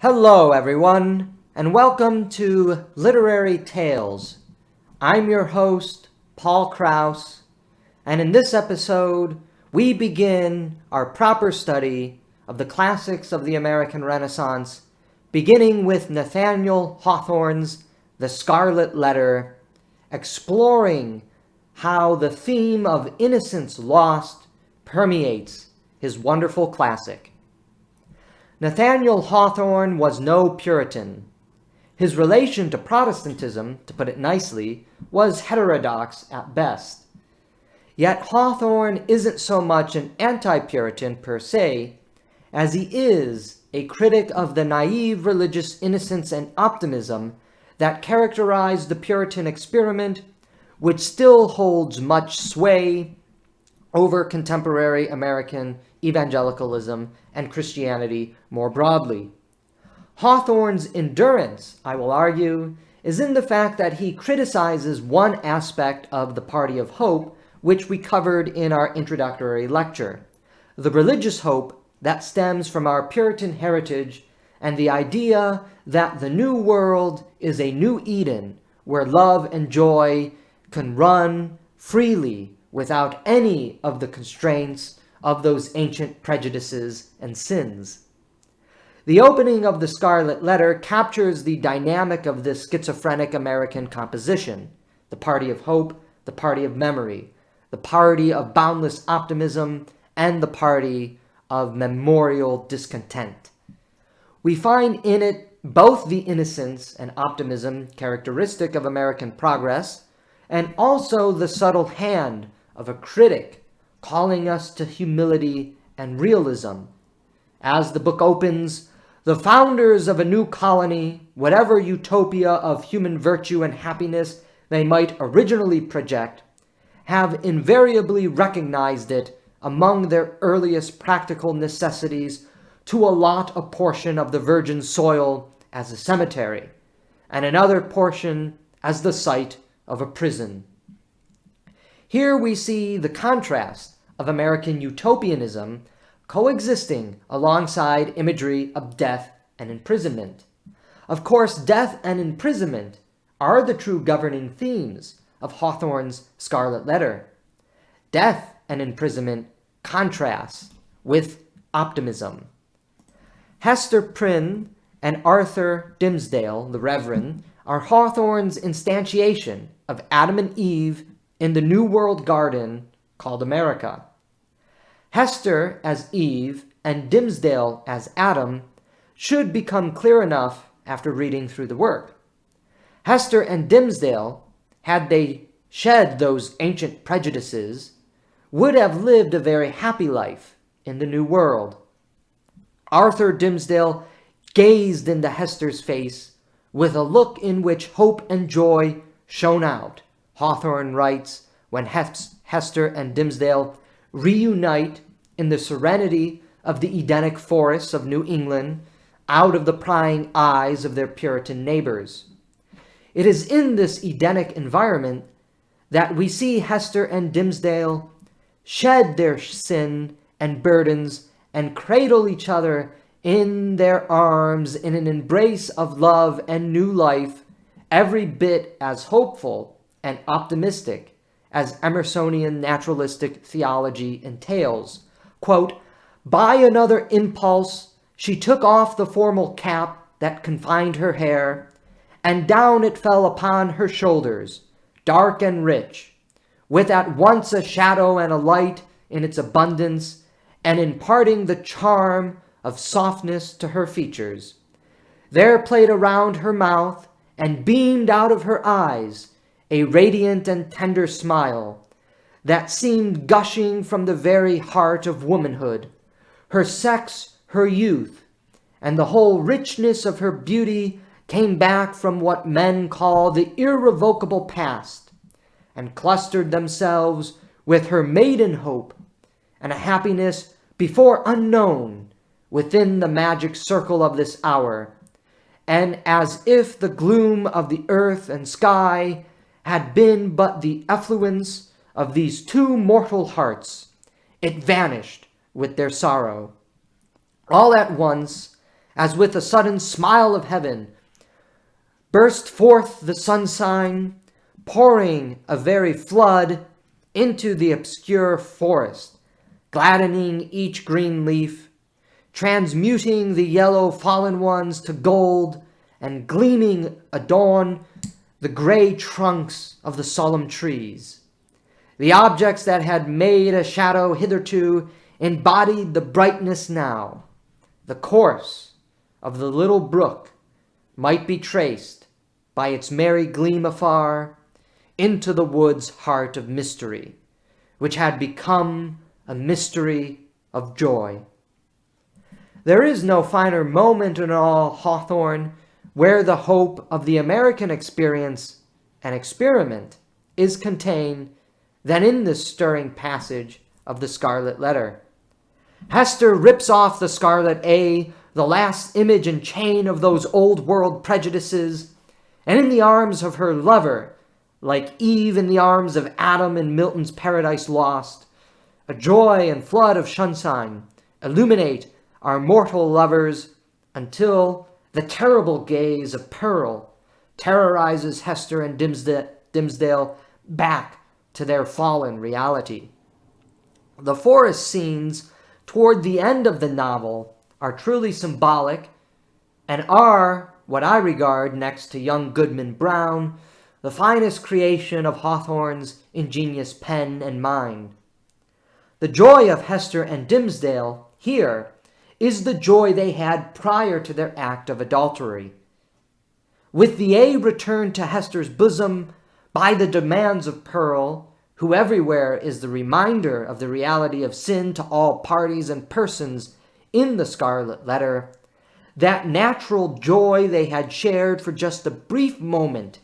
Hello, everyone, and welcome to Literary Tales. I'm your host, Paul Krause, and in this episode, we begin our proper study of the classics of the American Renaissance, beginning with Nathaniel Hawthorne's The Scarlet Letter, exploring how the theme of innocence lost permeates his wonderful classic. Nathaniel Hawthorne was no Puritan. His relation to Protestantism, to put it nicely, was heterodox at best. Yet Hawthorne isn't so much an anti-Puritan per se, as he is a critic of the naive religious innocence and optimism that characterized the Puritan experiment, which still holds much sway over contemporary American evangelicalism and Christianity more broadly. Hawthorne's endurance, I will argue, is in the fact that he criticizes one aspect of the Party of Hope, which we covered in our introductory lecture, the religious hope that stems from our Puritan heritage and the idea that the new world is a new Eden where love and joy can run freely without any of the constraints of those ancient prejudices and sins. The opening of The Scarlet Letter captures the dynamic of this schizophrenic American composition, the Party of Hope, the Party of Memory, the Party of Boundless Optimism, and the Party of Memorial Discontent. We find in it both the innocence and optimism characteristic of American progress, and also the subtle hand of a critic calling us to humility and realism. As the book opens, the founders of a new colony, whatever utopia of human virtue and happiness they might originally project, have invariably recognized it among their earliest practical necessities to allot a portion of the virgin soil as a cemetery, and another portion as the site of a prison. Here we see the contrast of American utopianism coexisting alongside imagery of death and imprisonment. Of course, death and imprisonment are the true governing themes of Hawthorne's Scarlet Letter. Death and imprisonment contrast with optimism. Hester Prynne and Arthur Dimsdale, the Reverend, are Hawthorne's instantiation of Adam and Eve in the New World garden called America. Hester as Eve and Dimsdale as Adam should become clear enough after reading through the work. Hester and Dimsdale, had they shed those ancient prejudices, would have lived a very happy life in the New World. Arthur Dimsdale gazed into Hester's face with a look in which hope and joy shone out. Hawthorne writes, when Hester and Dimsdale reunite in the serenity of the Edenic forests of New England, out of the prying eyes of their Puritan neighbors. It is in this Edenic environment that we see Hester and Dimsdale shed their sin and burdens and cradle each other in their arms in an embrace of love and new life, every bit as hopeful and optimistic as Emersonian naturalistic theology entails. Quote, by another impulse, she took off the formal cap that confined her hair, and down it fell upon her shoulders, dark and rich, with at once a shadow and a light in its abundance, and imparting the charm of softness to her features. There played around her mouth and beamed out of her eyes a radiant and tender smile that seemed gushing from the very heart of womanhood, her sex, her youth, and the whole richness of her beauty came back from what men call the irrevocable past, and clustered themselves with her maiden hope and a happiness before unknown within the magic circle of this hour, and as if the gloom of the earth and sky had been but the effluence of these two mortal hearts, it vanished with their sorrow. All at once, as with a sudden smile of heaven, burst forth the sunshine, pouring a very flood into the obscure forest, gladdening each green leaf, transmuting the yellow fallen ones to gold, and gleaming adorn the gray trunks of the solemn trees. The objects that had made a shadow hitherto embodied the brightness now. The course of the little brook might be traced by its merry gleam afar into the wood's heart of mystery, which had become a mystery of joy. There is no finer moment in all Hawthorne where the hope of the American experience and experiment is contained than in this stirring passage of the Scarlet Letter. Hester rips off the scarlet A, the last image and chain of those old world prejudices, and in the arms of her lover, like Eve in the arms of Adam in Milton's Paradise Lost, a joy and flood of sunshine illuminate our mortal lovers until the terrible gaze of Pearl terrorizes Hester and Dimsdale back to their fallen reality. The forest scenes toward the end of the novel are truly symbolic and are what I regard, next to young Goodman Brown, the finest creation of Hawthorne's ingenious pen and mind. The joy of Hester and Dimsdale here is the joy they had prior to their act of adultery. With the A returned to Hester's bosom by the demands of Pearl, who everywhere is the reminder of the reality of sin to all parties and persons in the Scarlet Letter, that natural joy they had shared for just a brief moment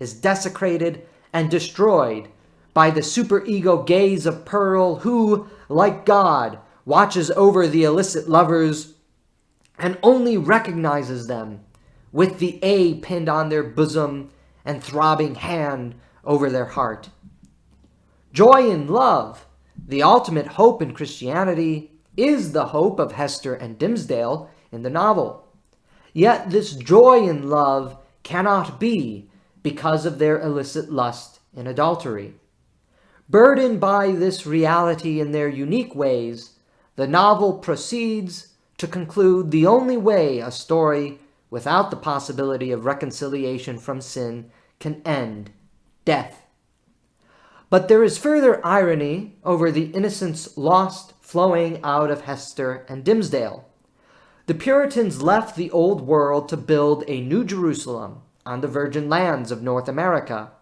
is desecrated and destroyed by the superego gaze of Pearl, who, like God, watches over the illicit lovers and only recognizes them with the A pinned on their bosom and throbbing hand over their heart. Joy in love, the ultimate hope in Christianity, is the hope of Hester and Dimsdale in the novel. Yet this joy in love cannot be because of their illicit lust in adultery. Burdened by this reality in their unique ways, the novel proceeds to conclude the only way a story without the possibility of reconciliation from sin can end: death. But there is further irony over the innocence lost flowing out of Hester and Dimsdale. The Puritans left the Old World to build a New Jerusalem on the virgin lands of North America.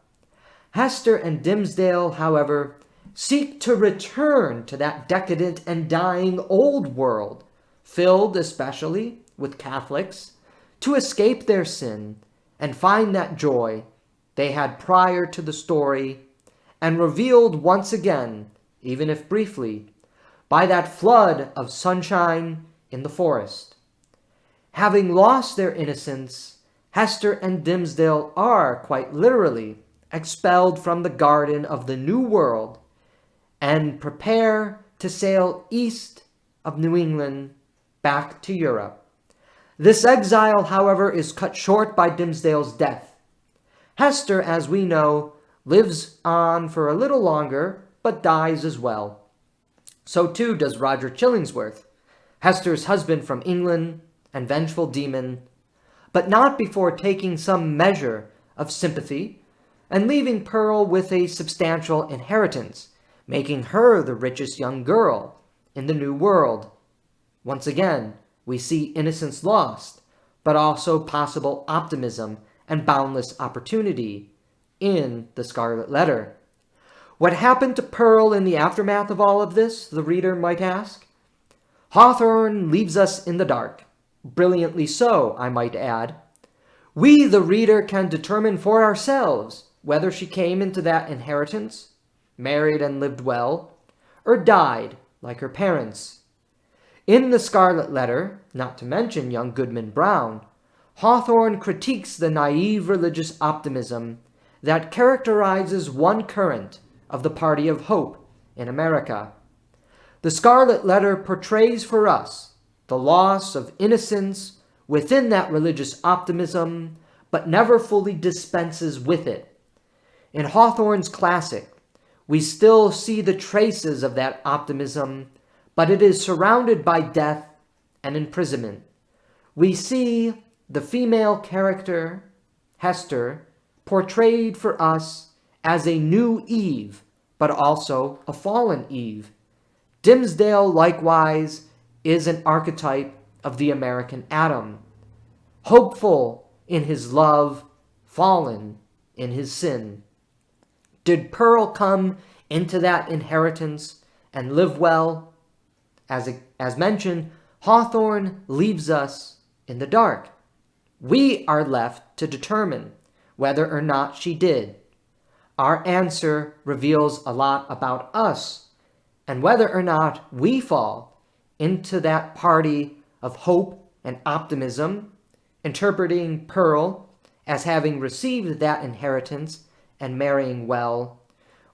Hester and Dimsdale, however, seek to return to that decadent and dying Old World, filled especially with Catholics, to escape their sin and find that joy they had prior to the story, and revealed once again, even if briefly, by that flood of sunshine in the forest. Having lost their innocence, Hester and Dimsdale are, quite literally, expelled from the garden of the New World and prepare to sail east of New England back to Europe. This exile, however, is cut short by Dimsdale's death. Hester, as we know, lives on for a little longer, but dies as well. So too does Roger Chillingsworth, Hester's husband from England and vengeful demon, but not before taking some measure of sympathy and leaving Pearl with a substantial inheritance, making her the richest young girl in the New World. Once again, we see innocence lost, but also possible optimism and boundless opportunity in the Scarlet Letter. What happened to Pearl in the aftermath of all of this, the reader might ask? Hawthorne leaves us in the dark. Brilliantly so, I might add. We, the reader, can determine for ourselves whether she came into that inheritance, married and lived well, or died like her parents. In the Scarlet Letter, not to mention young Goodman Brown, Hawthorne critiques the naive religious optimism that characterizes one current of the Party of Hope in America. The Scarlet Letter portrays for us the loss of innocence within that religious optimism, but never fully dispenses with it. In Hawthorne's classic, we still see the traces of that optimism, but it is surrounded by death and imprisonment. We see the female character, Hester, portrayed for us as a new Eve, but also a fallen Eve. Dimsdale, likewise, is an archetype of the American Adam, hopeful in his love, fallen in his sin. Did Pearl come into that inheritance and live well? As mentioned, Hawthorne leaves us in the dark. We are left to determine whether or not she did. Our answer reveals a lot about us and whether or not we fall into that party of hope and optimism, interpreting Pearl as having received that inheritance and marrying well,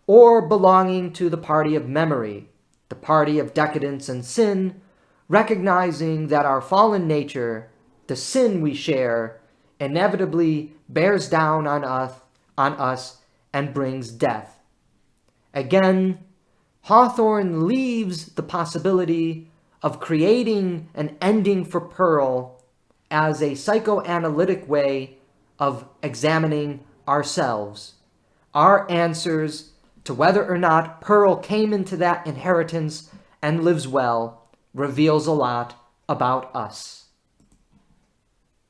or belonging to the party of memory, the party of decadence and sin, recognizing that our fallen nature, the sin we share, inevitably bears down on us and brings death. Again, Hawthorne leaves the possibility of creating an ending for Pearl as a psychoanalytic way of examining ourselves. Our answers to whether or not Pearl came into that inheritance and lives well reveals a lot about us.